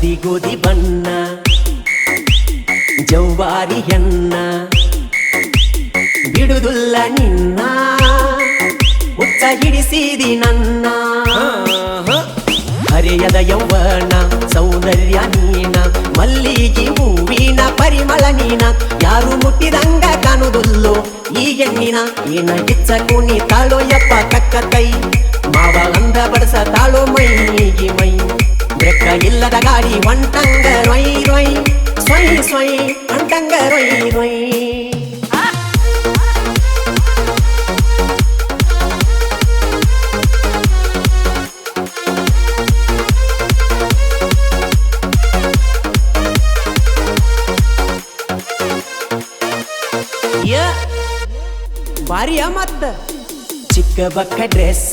ಹಳದಿ ಗೋಧಿ ಬಣ್ಣ ಜವ್ವಾರಿ ಹೆಣ್ಣ ಬಿಡುದುಲ್ಲ ನಿನ್ನ ಹುಚ್ಚ ಹಿಡಿಸಿದಿ ನನ್ನ ಹರೆಯದ ಯೌವನ ಸೌಂದರ್ಯ ನೀನ ಮಲ್ಲಿಗೆ ಹೂವಿನ ಪರಿಮಳ ನೀನ ಯಾರು ಮುಟ್ಟಿದಂಗ ಕಾಣುವುದಿಲ್ಲೋ ಈ ಹೆಣ್ಣಿನ ಏನ ಗಿಚ್ಚ ಕುಣಿ ತಾಳೋ ಯಪ್ಪ ಕಕ್ಕ ಕೈ ಮಾವ ಅಂದ ಬಡಸ ತಾಳೋ ಮೈಗೆ ಮೈ ಬ್ರೆಕ್ಕ ಇಲ್ಲದ ಗಾಡಿ ಹೊಂಟಂಗ ರೊಯ್ ರೊಯ್ ಸ್ವಯ್ ಸ್ವಯ್ ಹೊಂಟಂಗ ರೊಯ್ ರೊಯ್ ಬಾರಿಯ ಮತ್ತ ಚಿಕ್ಕ ಬಕ್ಕ ಡ್ರೆಸ್